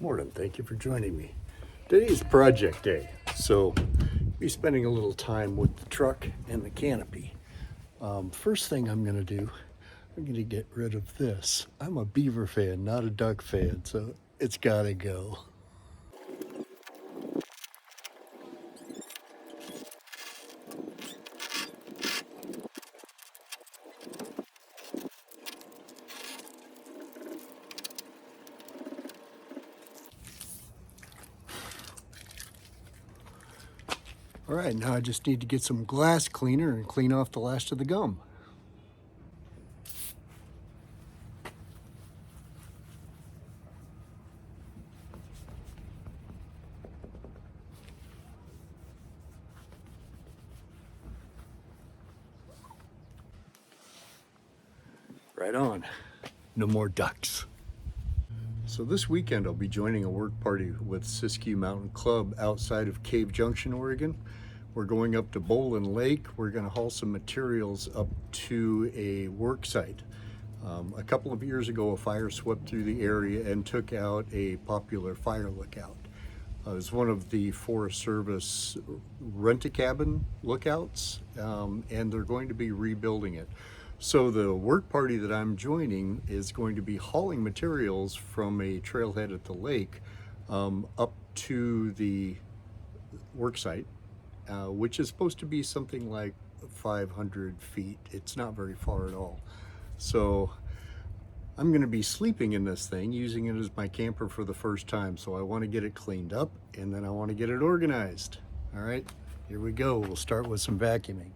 Morning, thank you for joining me. Today's project day, so I'll be spending a little time with the truck and the canopy. First thing I'm gonna do, I'm gonna get rid of this. I'm a beaver fan, not a duck fan, so it's gotta go. All right, now I just need to get some glass cleaner and clean off the last of the gum. Right on, no more ducks. So this weekend I'll be joining a work party with Siskiyou Mountain Club outside of Cave Junction, Oregon. We're going up to Bolin Lake. We're going to haul some materials up to a work site. A couple of years ago, a fire swept through the area and took out a popular fire lookout. It was one of the Forest Service rent-a-cabin lookouts, and they're going to be rebuilding it. So the work party that I'm joining is going to be hauling materials from a trailhead at the lake up to the work site, which is supposed to be something like 500 feet. It's not very far at all. So I'm going to be sleeping in this thing, using it as my camper for the first time. So I want to get it cleaned up and then I want to get it organized. All right, here we go. We'll start with some vacuuming.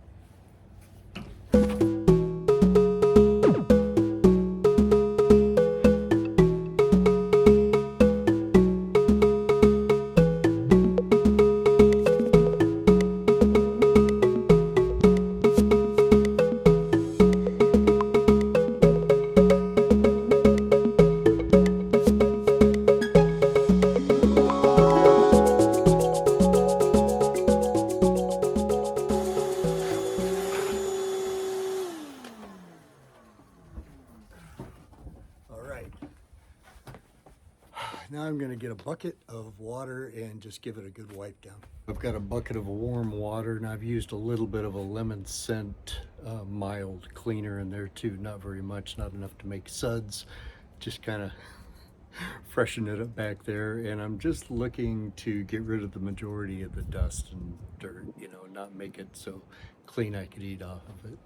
Now I'm going to get a bucket of water and just give it a good wipe down. I've got a bucket of warm water and I've used a little bit of a lemon scent mild cleaner in there too. Not very much, not enough to make suds. Just kind of freshen it up back there, and I'm just looking to get rid of the majority of the dust and dirt, you know, not make it so clean I could eat off of it.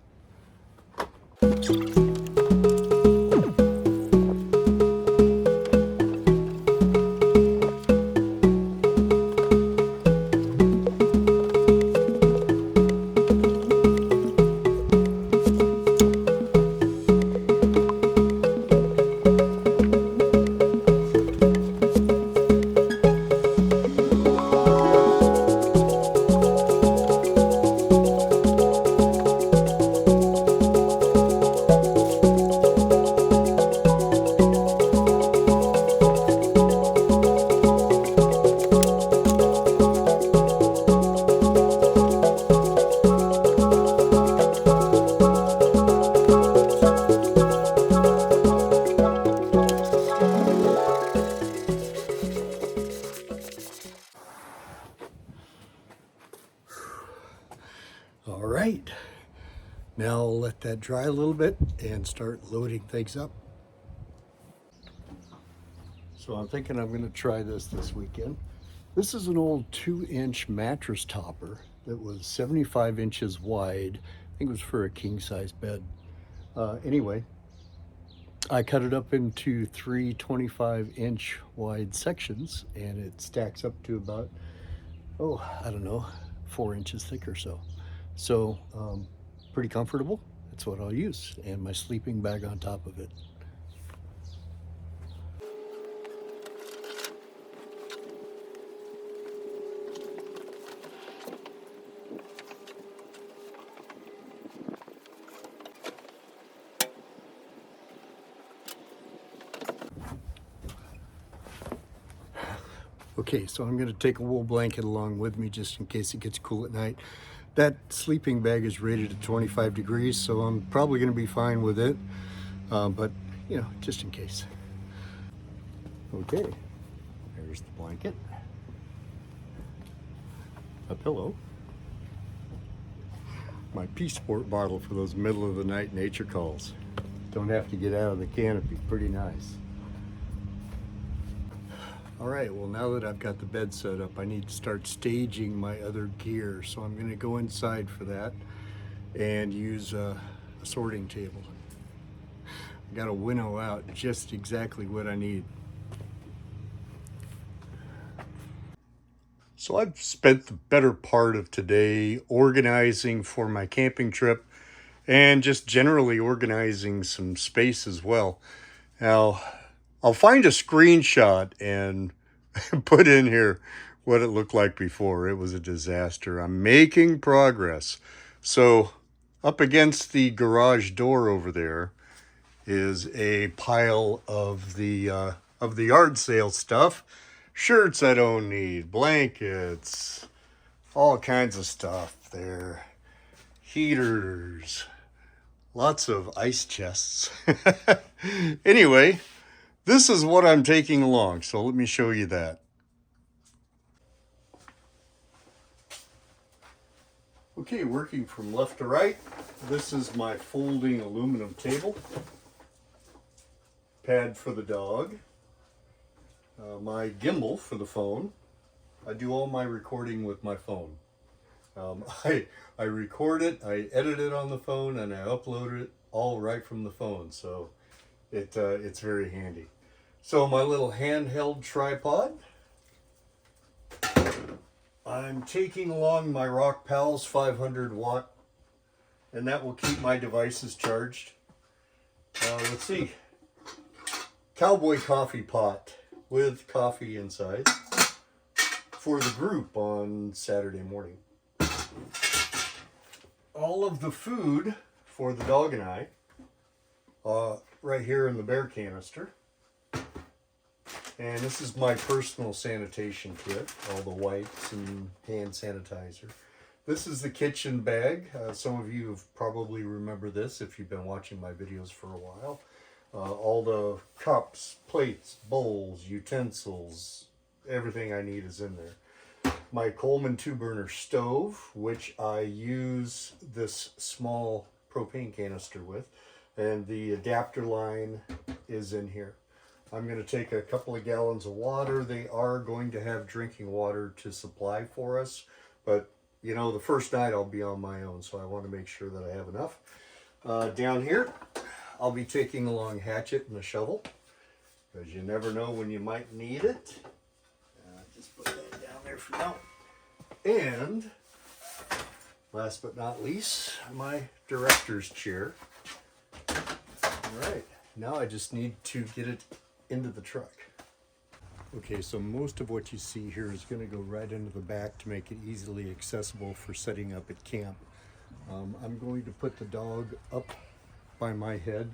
All right, now I'll let that dry a little bit and start loading things up. So I'm thinking I'm going to try this weekend. This is an old 2-inch mattress topper that was 75 inches wide. I think it was for a king-size bed. Anyway, I cut it up into 3 25-inch wide sections, and it stacks up to about, I don't know, 4 inches thick or so. So pretty comfortable. That's what I'll use, and my sleeping bag on top of it. Okay, so I'm going to take a wool blanket along with me just in case it gets cool at night. That sleeping bag is rated at 25 degrees, so I'm probably going to be fine with it, but you know, just in case. Okay, There's the blanket, a pillow, my Peace Sport bottle for those middle of the night nature calls. Don't have to get out of the canopy, pretty nice. All right, well, now that I've got the bed set up, I need to start staging my other gear. So I'm gonna go inside for that and use a sorting table. I gotta winnow out just exactly what I need. So I've spent the better part of today organizing for my camping trip and just generally organizing some space as well. Now, I'll find a screenshot and put in here what it looked like before. It was a disaster. I'm making progress. So up against the garage door over there is a pile of the yard sale stuff. Shirts I don't need, blankets, all kinds of stuff there. Heaters, lots of ice chests. Anyway, this is what I'm taking along, so let me show you that. Okay, working from left to right, this is my folding aluminum table. Pad for the dog. My gimbal for the phone. I do all my recording with my phone. I record it, I edit it on the phone, and I upload it all right from the phone, so it's very handy. So my little handheld tripod. I'm taking along my Rock Pals 500 watt, and that will keep my devices charged. Let's see. Cowboy coffee pot with coffee inside for the group on Saturday morning. All of the food for the dog and I, right here in the bear canister. And this is my personal sanitation kit, all the wipes and hand sanitizer. This is the kitchen bag. Some of you have probably remember this if you've been watching my videos for a while. All the cups, plates, bowls, utensils, everything I need is in there. My Coleman 2-burner stove, which I use this small propane canister with, and the adapter line is in here. I'm going to take a couple of gallons of water. They are going to have drinking water to supply for us, but you know, the first night I'll be on my own, so I want to make sure that I have enough. Down here, I'll be taking along a hatchet and a shovel, because you never know when you might need it. Just put that down there for now. And last but not least, my director's chair. All right, now I just need to get it into the truck. Okay, so most of what you see here is going to go right into the back to make it easily accessible for setting up at camp. I'm going to put the dog up by my head.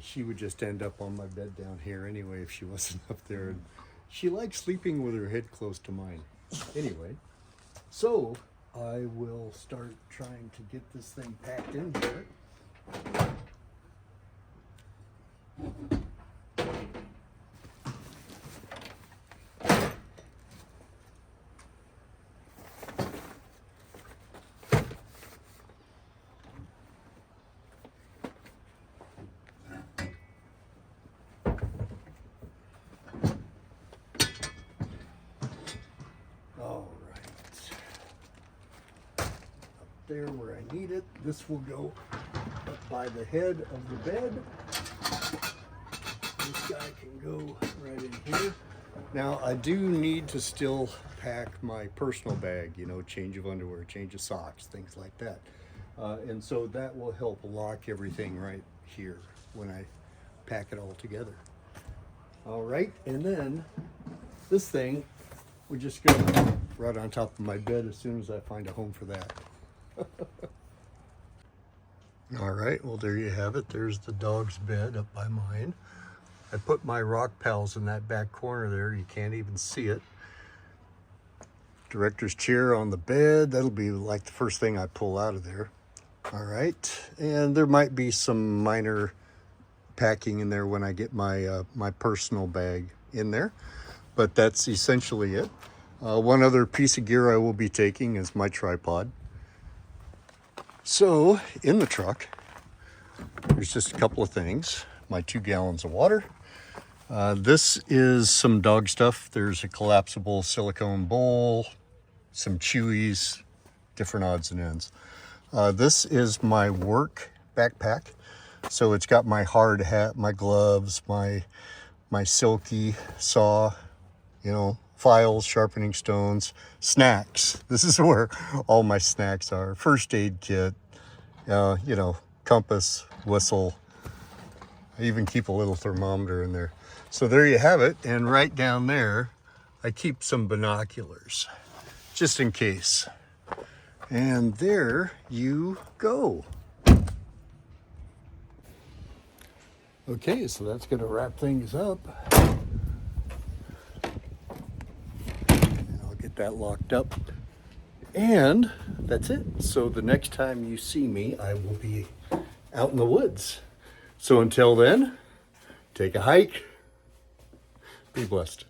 She would just end up on my bed down here anyway if she wasn't up there. And she likes sleeping with her head close to mine. Anyway, so I will start trying to get this thing packed in here. There where I need it. This will go up by the head of the bed. This guy can go right in here. Now I do need to still pack my personal bag, you know, change of underwear, change of socks, things like that. And so that will help lock everything right here when I pack it all together. All right, and then this thing would just go right on top of my bed as soon as I find a home for that. All right, well, there you have it. There's the dog's bed up by mine. I put my Rock Pals in that back corner there. You can't even see it. Director's chair on the bed. That'll be like the first thing I pull out of there. All right, and there might be some minor packing in there when I get my my personal bag in there, but that's essentially it. One other piece of gear I will be taking is my tripod. So in the truck, there's just a couple of things. My 2 gallons of water. This is some dog stuff. There's a collapsible silicone bowl, some chewies, different odds and ends. This is my work backpack. So it's got my hard hat, my gloves, my silky saw, you know, files, sharpening stones, snacks. This is where all my snacks are. First aid kit, you know, compass, whistle. I even keep a little thermometer in there. So there you have it. And right down there, I keep some binoculars, just in case. And there you go. Okay, so that's going to wrap things up. And I'll get that locked up. And that's it. So the next time you see me, I will be out in the woods. So until then, take a hike. Be blessed.